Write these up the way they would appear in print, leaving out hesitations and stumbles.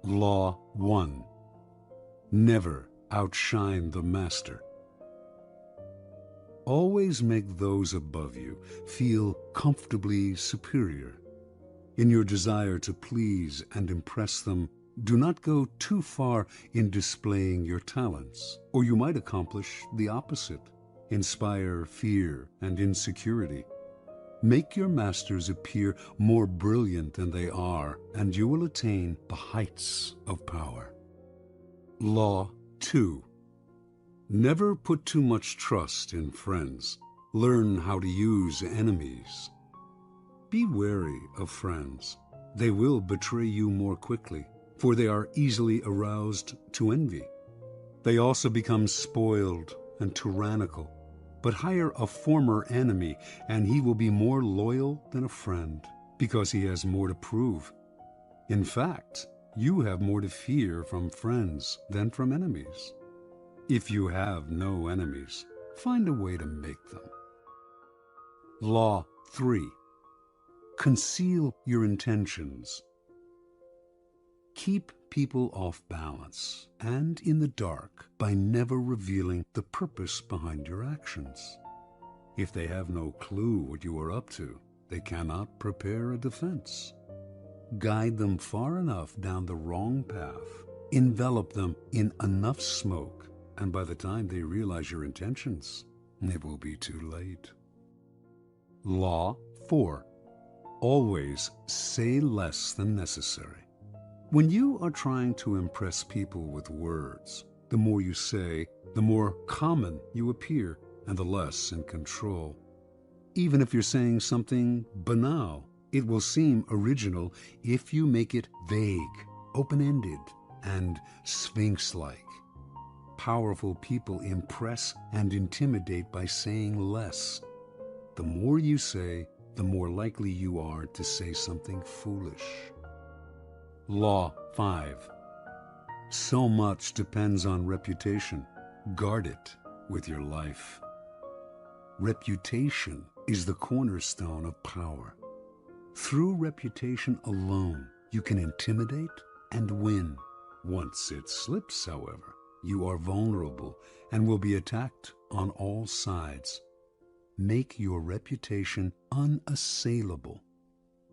Law 1. Never outshine the master. Always make those above you feel comfortably superior. In your desire to please and impress them, do not go too far in displaying your talents, or you might accomplish the opposite, inspire fear and insecurity. Make your masters appear more brilliant than they are, and you will attain the heights of power. Law 2. Never put too much trust in friends. Learn how to use enemies. Be wary of friends. They will betray you more quickly, for they are easily aroused to envy. They also become spoiled and tyrannical. But hire a former enemy, and he will be more loyal than a friend, because he has more to prove. In fact, you have more to fear from friends than from enemies. If you have no enemies, find a way to make them. Law 3. Conceal your intentions. Keep people off balance and in the dark by never revealing the purpose behind your actions. If they have no clue what you are up to, they cannot prepare a defense. Guide them far enough down the wrong path, envelop them in enough smoke, and by the time they realize your intentions, it will be too late. Law 4. Always say less than necessary. When you are trying to impress people with words, the more you say, the more common you appear and the less in control. Even if you're saying something banal, it will seem original if you make it vague, open-ended, and sphinx-like. Powerful people impress and intimidate by saying less. The more you say, the more likely you are to say something foolish. Law 5. So much depends on reputation. Guard it with your life. Reputation is the cornerstone of power. Through reputation alone, you can intimidate and win. Once it slips, however, you are vulnerable and will be attacked on all sides. Make your reputation unassailable.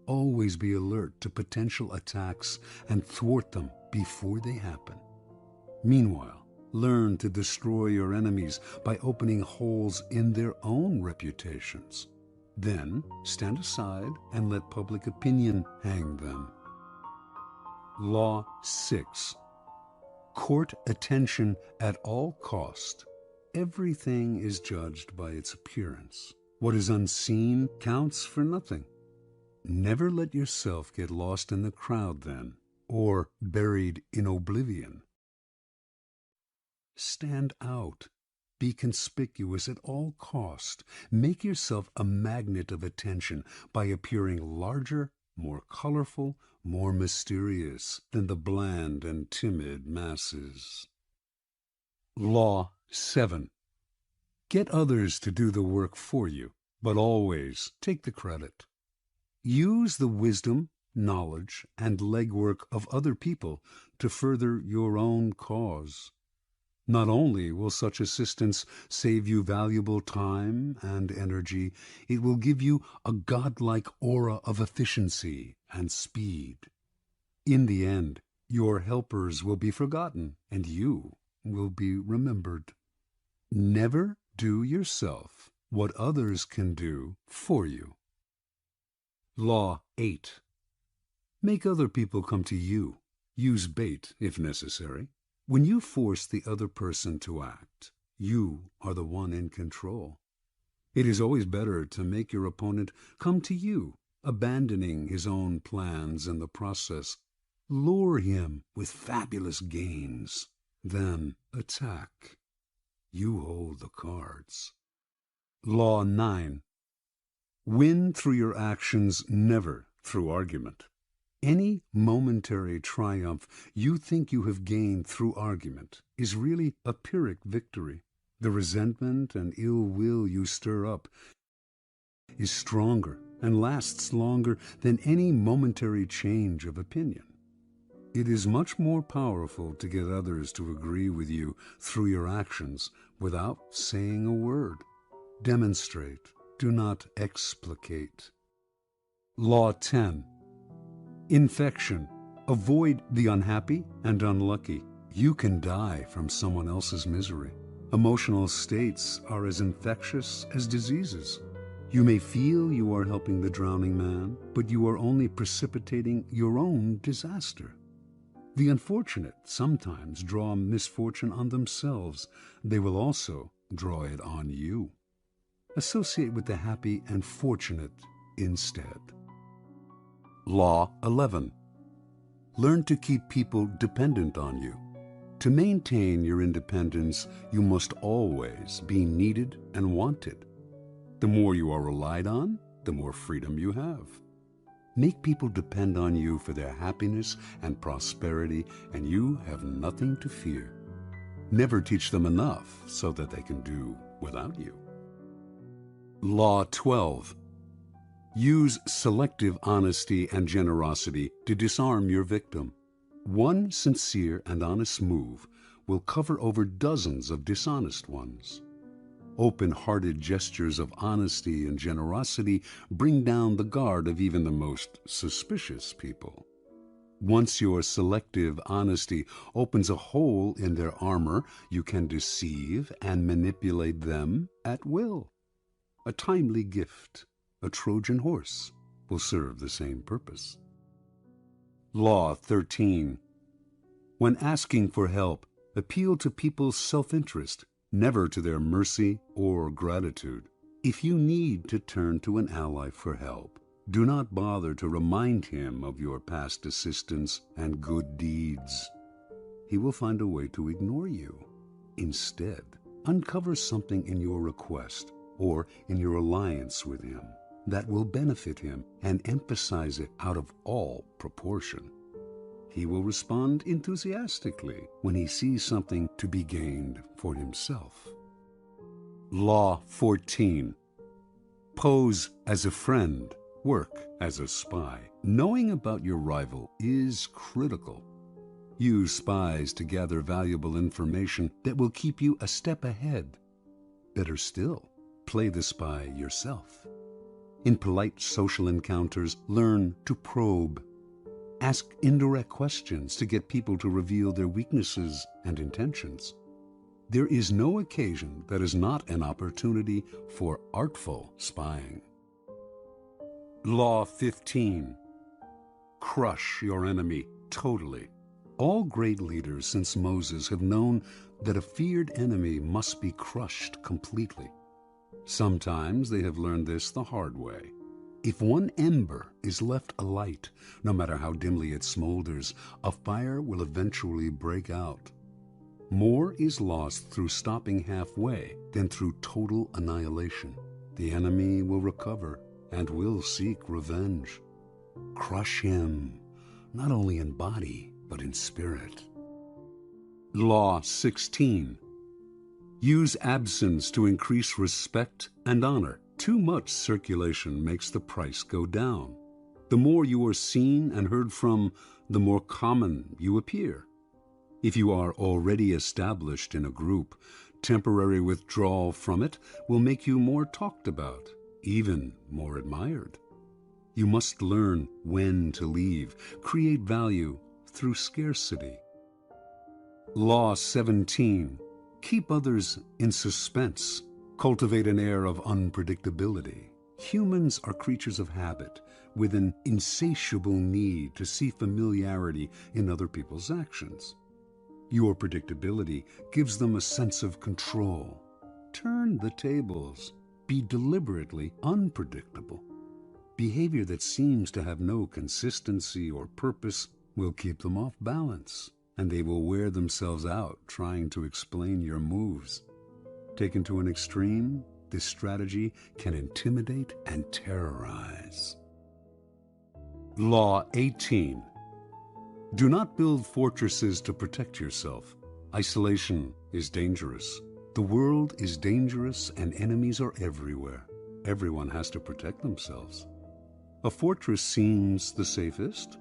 Always be alert to potential attacks and thwart them before they happen. Meanwhile, learn to destroy your enemies by opening holes in their own reputations. Then stand aside and let public opinion hang them. Law 6. Court attention at all cost. Everything is judged by its appearance. What is unseen counts for nothing. Never let yourself get lost in the crowd then, or buried in oblivion. Stand out. Be conspicuous at all cost. Make yourself a magnet of attention by appearing larger, more colorful, more mysterious than the bland and timid masses. Law 7. Get others to do the work for you, but always take the credit. Use the wisdom, knowledge, and legwork of other people to further your own cause. Not only will such assistance save you valuable time and energy, it will give you a godlike aura of efficiency and speed. In the end, your helpers will be forgotten, and you will be remembered. Never do yourself what others can do for you. Law 8. Make other people come to you. Use bait if necessary. When you force the other person to act, you are the one in control. It is always better to make your opponent come to you, abandoning his own plans in the process. Lure him with fabulous gains, then attack. You hold the cards. Law 9. Win through your actions, never through argument. Any momentary triumph you think you have gained through argument is really a Pyrrhic victory. The resentment and ill will you stir up is stronger and lasts longer than any momentary change of opinion. It is much more powerful to get others to agree with you through your actions without saying a word. Demonstrate, do not explicate. Law 10. Infection. Avoid the unhappy and unlucky. You can die from someone else's misery. Emotional states are as infectious as diseases. You may feel you are helping the drowning man, but you are only precipitating your own disaster. The unfortunate sometimes draw misfortune on themselves. They will also draw it on you. Associate with the happy and fortunate instead. Law 11. Learn to keep people dependent on you. To maintain your independence, you must always be needed and wanted. The more you are relied on, the more freedom you have. Make people depend on you for their happiness and prosperity, and you have nothing to fear. Never teach them enough so that they can do without you. Law 12. Use selective honesty and generosity to disarm your victim. One sincere and honest move will cover over dozens of dishonest ones. Open-hearted gestures of honesty and generosity bring down the guard of even the most suspicious people. Once your selective honesty opens a hole in their armor, you can deceive and manipulate them at will. A timely gift, a Trojan horse, will serve the same purpose. Law 13. When asking for help, appeal to people's self-interest, never to their mercy or gratitude. If you need to turn to an ally for help, do not bother to remind him of your past assistance and good deeds. He will find a way to ignore you. Instead, uncover something in your request or in your alliance with him that will benefit him and emphasize it out of all proportion. He will respond enthusiastically when he sees something to be gained for himself. Law 14. Pose as a friend, work as a spy. Knowing about your rival is critical. Use spies to gather valuable information that will keep you a step ahead. Better still, play the spy yourself. In polite social encounters, learn to probe. Ask indirect questions to get people to reveal their weaknesses and intentions. There is no occasion that is not an opportunity for artful spying. Law 15. Crush your enemy totally. All great leaders since Moses have known that a feared enemy must be crushed completely. Sometimes they have learned this the hard way. If one ember is left alight, no matter how dimly it smolders, a fire will eventually break out. More is lost through stopping halfway than through total annihilation. The enemy will recover and will seek revenge. Crush him, not only in body, but in spirit. Law 16. Use absence to increase respect and honor. Too much circulation makes the price go down. The more you are seen and heard from, the more common you appear. If you are already established in a group, temporary withdrawal from it will make you more talked about, even more admired. You must learn when to leave, create value through scarcity. Law 17. Keep others in suspense. Cultivate an air of unpredictability. Humans are creatures of habit, with an insatiable need to see familiarity in other people's actions. Your predictability gives them a sense of control. Turn the tables. Be deliberately unpredictable. Behavior that seems to have no consistency or purpose will keep them off balance, and they will wear themselves out trying to explain your moves. Taken to an extreme, this strategy can intimidate and terrorize. Law 18. Do not build fortresses to protect yourself. Isolation is dangerous. The world is dangerous and enemies are everywhere. Everyone has to protect themselves. A fortress seems the safest,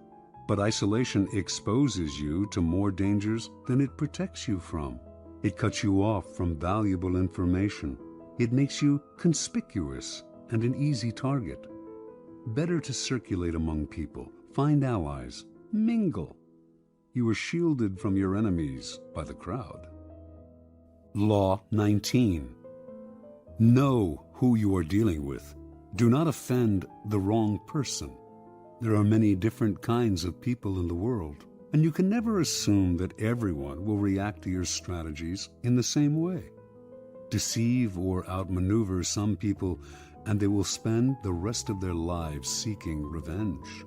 But isolation exposes you to more dangers than it protects you from. It cuts you off from valuable information. It makes you conspicuous and an easy target. Better to circulate among people, find allies, mingle. You are shielded from your enemies by the crowd. Law 19. Know who you are dealing with. Do not offend the wrong person. There are many different kinds of people in the world, and you can never assume that everyone will react to your strategies in the same way. Deceive or outmaneuver some people, and they will spend the rest of their lives seeking revenge.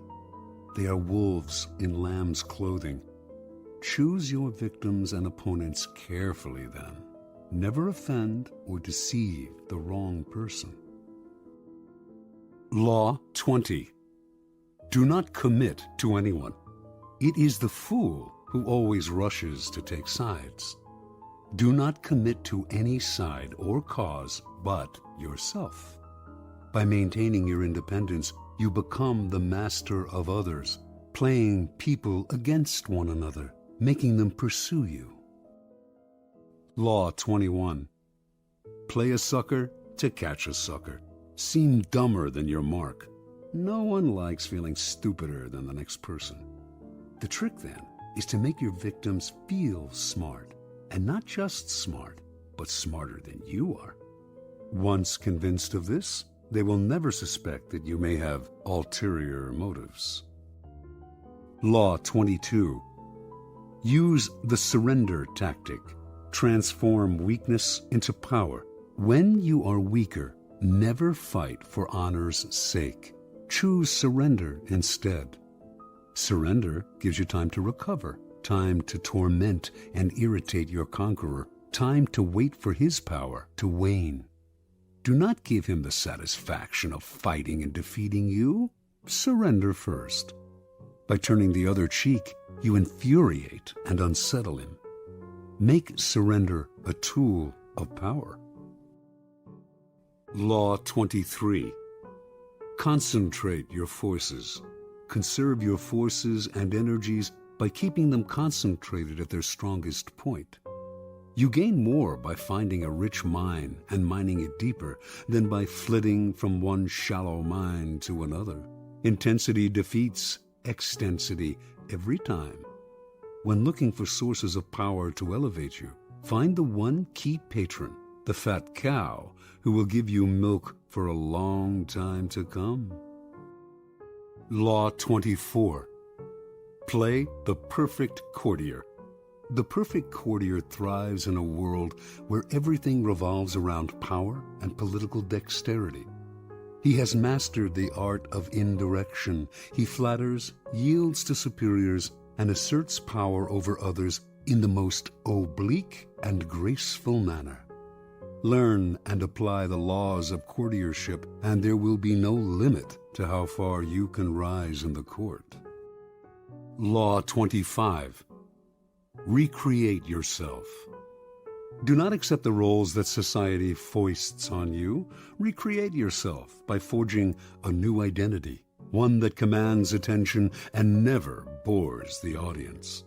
They are wolves in lamb's clothing. Choose your victims and opponents carefully then. Never offend or deceive the wrong person. Law 20. Do not commit to anyone. It is the fool who always rushes to take sides. Do not commit to any side or cause but yourself. By maintaining your independence, you become the master of others, playing people against one another, making them pursue you. Law 21. Play a sucker to catch a sucker. Seem dumber than your mark. No one likes feeling stupider than the next person. The trick then is to make your victims feel smart, and not just smart, but smarter than you are. Once convinced of this, they will never suspect that you may have ulterior motives. Law 22. Use the surrender tactic. Transform weakness into power. When you are weaker, never fight for honor's sake. Choose surrender instead. Surrender gives you time to recover, time to torment and irritate your conqueror, time to wait for his power to wane. Do not give him the satisfaction of fighting and defeating you. Surrender first. By turning the other cheek, you infuriate and unsettle him. Make surrender a tool of power. Law 23. Concentrate your forces. Conserve your forces and energies by keeping them concentrated at their strongest point. You gain more by finding a rich mine and mining it deeper than by flitting from one shallow mine to another. Intensity defeats extensity every time. When looking for sources of power to elevate you, find the one key patron, the fat cow, who will give you milk for a long time to come. Law 24. Play the perfect courtier. The perfect courtier thrives in a world where everything revolves around power and political dexterity. He has mastered the art of indirection. He flatters, yields to superiors, and asserts power over others in the most oblique and graceful manner. Learn and apply the laws of courtiership, and there will be no limit to how far you can rise in the court. Law 25. Recreate yourself. Do not accept the roles that society foists on you. Recreate yourself by forging a new identity, one that commands attention and never bores the audience.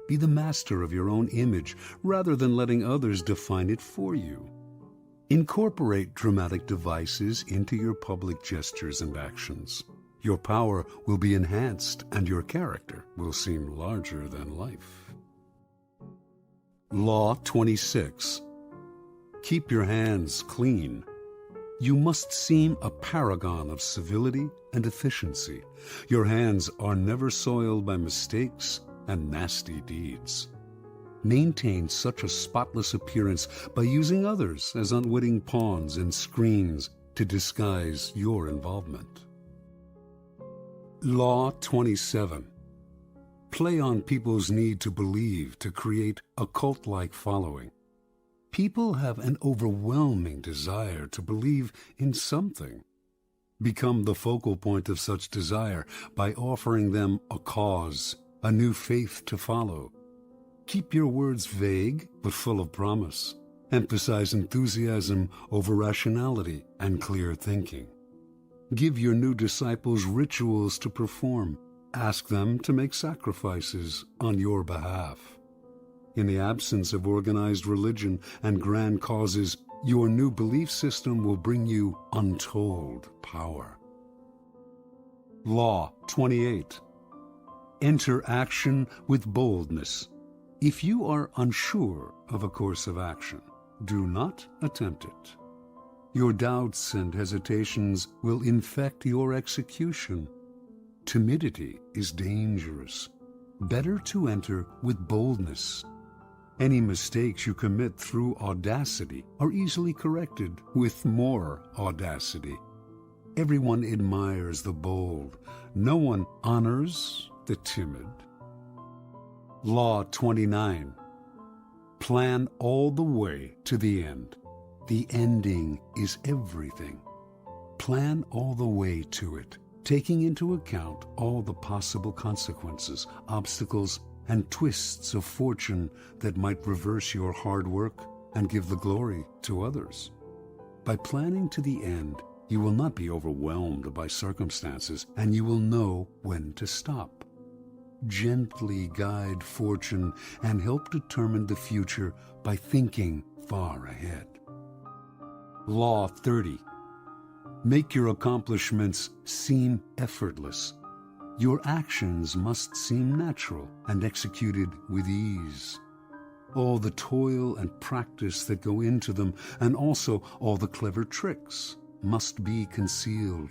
Be the master of your own image rather than letting others define it for you. Incorporate dramatic devices into your public gestures and actions. Your power will be enhanced and your character will seem larger than life. Law 26. Keep your hands clean. You must seem a paragon of civility and efficiency. Your hands are never soiled by mistakes and nasty deeds. Maintain such a spotless appearance by using others as unwitting pawns and screens to disguise your involvement. Law 27. Play on people's need to believe to create a cult-like following. People have an overwhelming desire to believe in something. Become the focal point of such desire by offering them a cause, a new faith to follow. Keep your words vague but full of promise. Emphasize enthusiasm over rationality and clear thinking. Give your new disciples rituals to perform. Ask them to make sacrifices on your behalf. In the absence of organized religion and grand causes, your new belief system will bring you untold power. Law 28. Enter action with boldness. If you are unsure of a course of action, do not attempt it. Your doubts and hesitations will infect your execution. Timidity is dangerous. Better to enter with boldness. Any mistakes you commit through audacity are easily corrected with more audacity. Everyone admires the bold. No one honors the timid. Law 29. Plan all the way to the end. The ending is everything. Plan all the way to it, taking into account all the possible consequences, obstacles, and twists of fortune that might reverse your hard work and give the glory to others. By planning to the end, you will not be overwhelmed by circumstances, and you will know when to stop. Gently guide fortune and help determine the future by thinking far ahead. Law 30. Make your accomplishments seem effortless. Your actions must seem natural and executed with ease. All the toil and practice that go into them, and also all the clever tricks, must be concealed.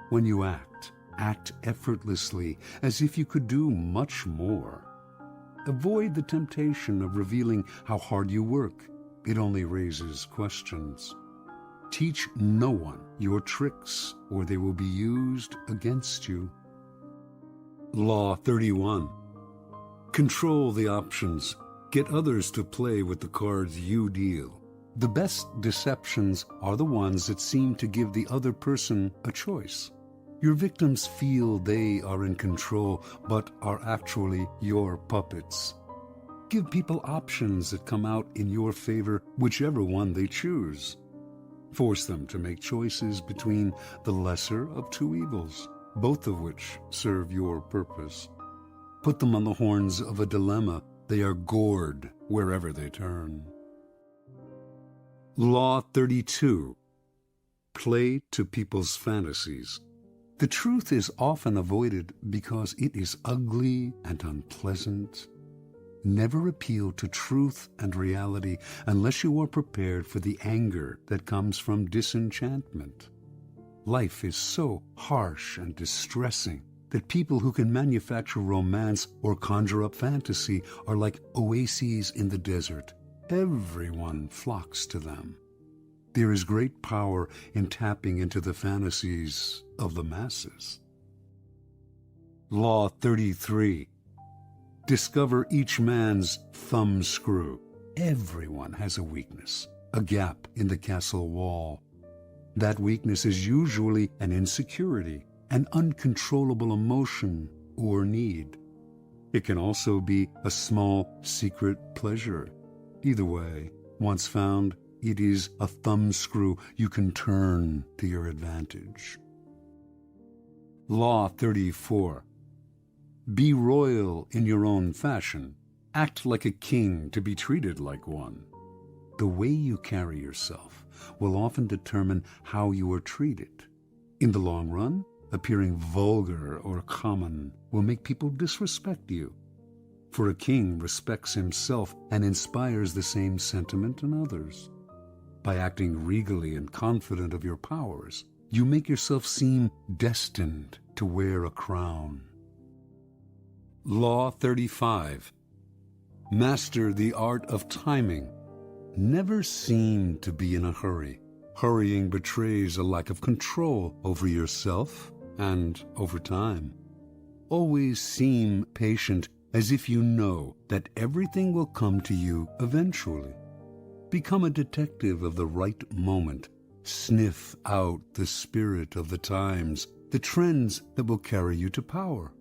When you act effortlessly, as if you could do much more. Avoid the temptation of revealing how hard you work. It only raises questions. Teach no one your tricks, or they will be used against you. Law 31. Control the options. Get others to play with the cards you deal. The best deceptions are the ones that seem to give the other person a choice. Your victims feel they are in control, but are actually your puppets. Give people options that come out in your favor, whichever one they choose. Force them to make choices between the lesser of two evils, both of which serve your purpose. Put them on the horns of a dilemma. They are gored wherever they turn. Law 32. Play to people's fantasies. The truth is often avoided because it is ugly and unpleasant. Never appeal to truth and reality unless you are prepared for the anger that comes from disenchantment. Life is so harsh and distressing that people who can manufacture romance or conjure up fantasy are like oases in the desert. Everyone flocks to them. There is great power in tapping into the fantasies of the masses. Law 33. Discover each man's thumbscrew. Everyone has a weakness, a gap in the castle wall. That weakness is usually an insecurity, an uncontrollable emotion or need. It can also be a small secret pleasure. Either way, once found, it is a thumbscrew you can turn to your advantage. Law 34. Be royal in your own fashion. Act like a king to be treated like one. The way you carry yourself will often determine how you are treated. In the long run, appearing vulgar or common will make people disrespect you. For a king respects himself and inspires the same sentiment in others. By acting regally and confident of your powers, you make yourself seem destined to wear a crown. Law 35. Master the art of timing. Never seem to be in a hurry. Hurrying betrays a lack of control over yourself and over time. Always seem patient, as if you know that everything will come to you eventually. Become a detective of the right moment. Sniff out the spirit of the times, the trends that will carry you to power.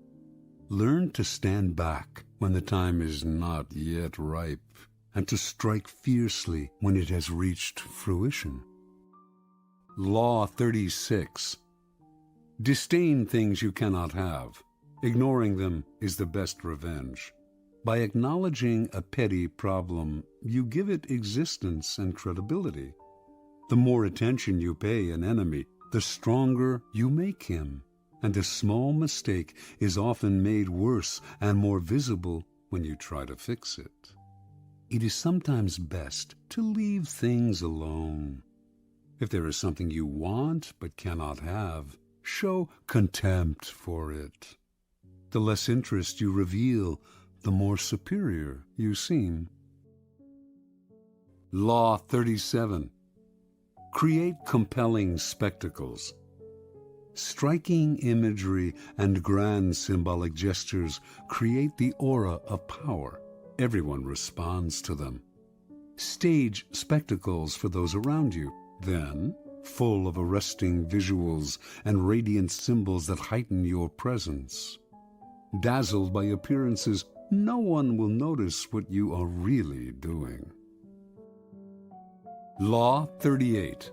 Learn to stand back when the time is not yet ripe, and to strike fiercely when it has reached fruition. Law 36. Disdain things you cannot have. Ignoring them is the best revenge. By acknowledging a petty problem, you give it existence and credibility. The more attention you pay an enemy, the stronger you make him, and a small mistake is often made worse and more visible when you try to fix it. It is sometimes best to leave things alone. If there is something you want but cannot have, show contempt for it. The less interest you reveal, the more superior you seem. Law 37. Create compelling spectacles. Striking imagery and grand symbolic gestures create the aura of power. Everyone responds to them. Stage spectacles for those around you. Then, full of arresting visuals and radiant symbols that heighten your presence. Dazzled by appearances, no one will notice what you are really doing. Law 38.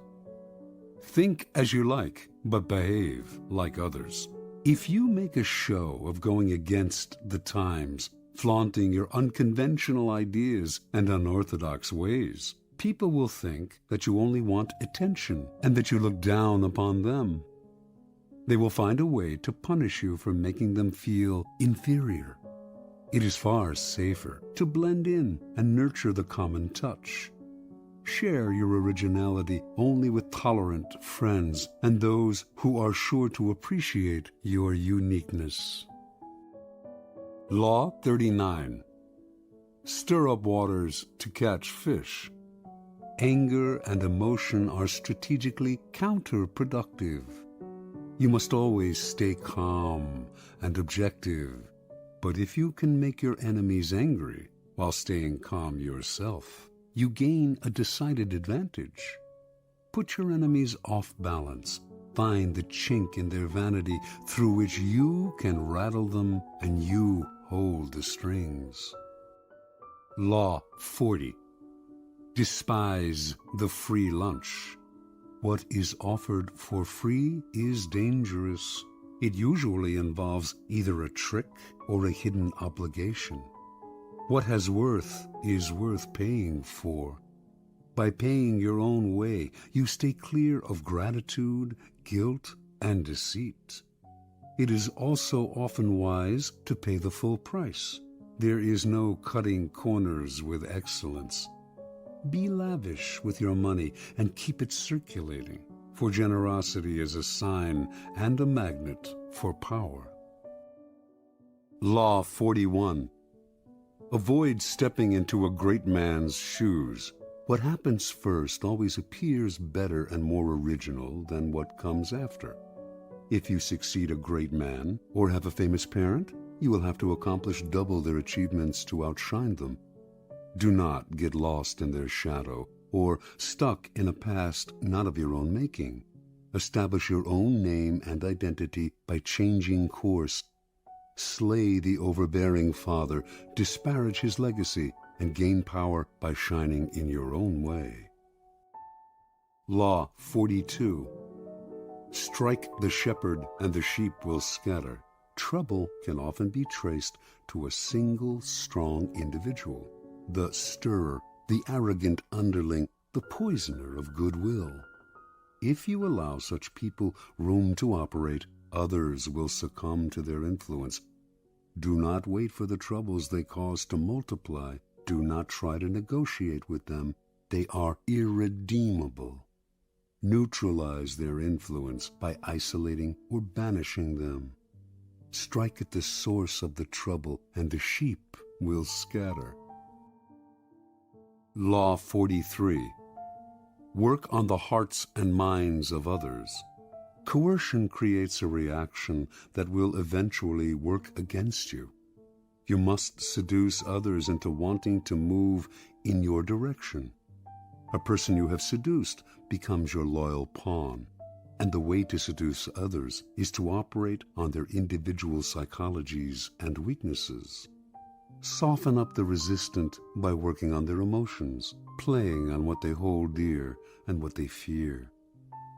Think as you like, but behave like others. If you make a show of going against the times, flaunting your unconventional ideas and unorthodox ways, people will think that you only want attention and that you look down upon them. They will find a way to punish you for making them feel inferior. It is far safer to blend in and nurture the common touch. Share your originality only with tolerant friends and those who are sure to appreciate your uniqueness. Law 39. Stir up waters to catch fish. Anger and emotion are strategically counterproductive. You must always stay calm and objective, but if you can make your enemies angry while staying calm yourself, you gain a decided advantage. Put your enemies off balance. Find the chink in their vanity through which you can rattle them and you hold the strings. Law 40. Despise the free lunch. What is offered for free is dangerous. It usually involves either a trick or a hidden obligation. What has worth is worth paying for. By paying your own way, you stay clear of gratitude, guilt, and deceit. It is also often wise to pay the full price. There is no cutting corners with excellence. Be lavish with your money and keep it circulating, for generosity is a sign and a magnet for power. Law 41. Avoid stepping into a great man's shoes. What happens first always appears better and more original than what comes after. If you succeed a great man or have a famous parent, you will have to accomplish double their achievements to outshine them. Do not get lost in their shadow or stuck in a past not of your own making. Establish your own name and identity by changing course. Slay the overbearing father, disparage his legacy, and gain power by shining in your own way. Law 42. Strike the shepherd and the sheep will scatter. Trouble can often be traced to a single strong individual. The stirrer, the arrogant underling, the poisoner of goodwill. If you allow such people room to operate, others will succumb to their influence. Do not wait for the troubles they cause to multiply. Do not try to negotiate with them. They are irredeemable. Neutralize their influence by isolating or banishing them. Strike at the source of the trouble, and the sheep will scatter. Law 43. Work on the hearts and minds of others. Coercion creates a reaction that will eventually work against you. You must seduce others into wanting to move in your direction. A person you have seduced becomes your loyal pawn, and the way to seduce others is to operate on their individual psychologies and weaknesses. Soften up the resistant by working on their emotions, playing on what they hold dear and what they fear.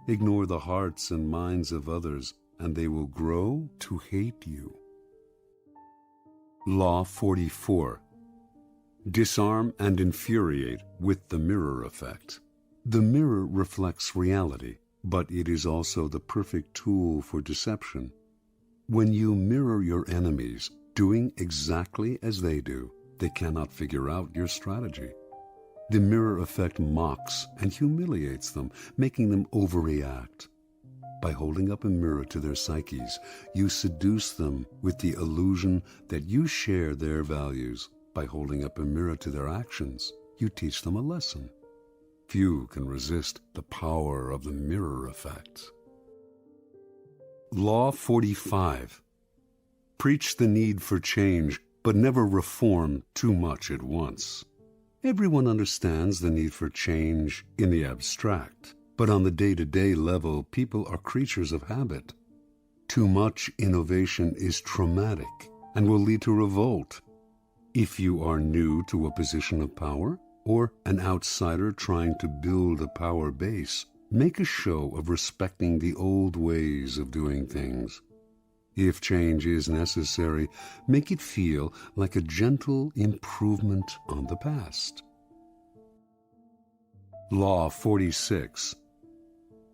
Ignore the hearts and minds of others, and they will grow to hate you. Law 44. Disarm and infuriate with the mirror effect. The mirror reflects reality, but it is also the perfect tool for deception. When you mirror your enemies, doing exactly as they do, they cannot figure out your strategy. The mirror effect mocks and humiliates them, making them overreact. By holding up a mirror to their psyches, you seduce them with the illusion that you share their values. By holding up a mirror to their actions, you teach them a lesson. Few can resist the power of the mirror effect. Law 45. Preach the need for change, but never reform too much at once. Everyone understands the need for change in the abstract, but on the day-to-day level, people are creatures of habit. Too much innovation is traumatic and will lead to revolt. If you are new to a position of power, or an outsider trying to build a power base, make a show of respecting the old ways of doing things. If change is necessary, make it feel like a gentle improvement on the past. Law 46.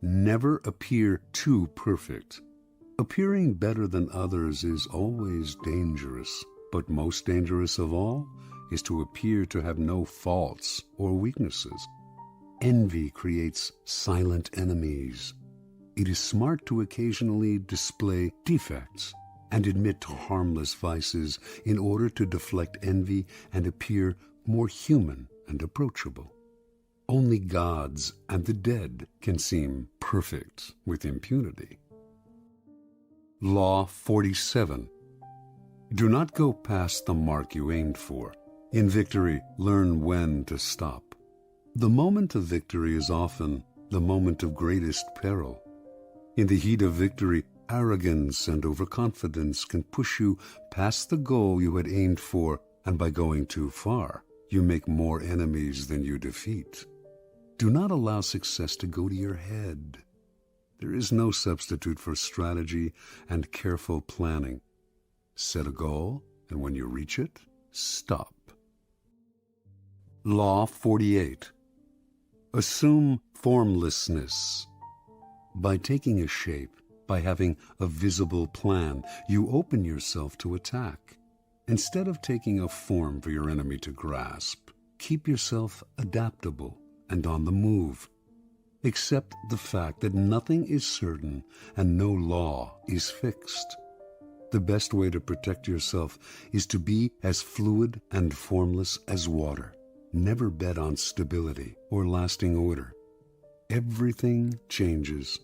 Never appear too perfect. Appearing better than others is always dangerous, but most dangerous of all is to appear to have no faults or weaknesses. Envy creates silent enemies. It is smart to occasionally display defects and admit to harmless vices in order to deflect envy and appear more human and approachable. Only gods and the dead can seem perfect with impunity. Law 47. Do not go past the mark you aimed for. In victory, learn when to stop. The moment of victory is often the moment of greatest peril. In the heat of victory, arrogance and overconfidence can push you past the goal you had aimed for, and by going too far, you make more enemies than you defeat. Do not allow success to go to your head. There is no substitute for strategy and careful planning. Set a goal, and when you reach it, stop. Law 48. Assume formlessness. By taking a shape, by having a visible plan, you open yourself to attack. Instead of taking a form for your enemy to grasp, keep yourself adaptable and on the move. Accept the fact that nothing is certain and no law is fixed. The best way to protect yourself is to be as fluid and formless as water. Never bet on stability or lasting order. Everything changes.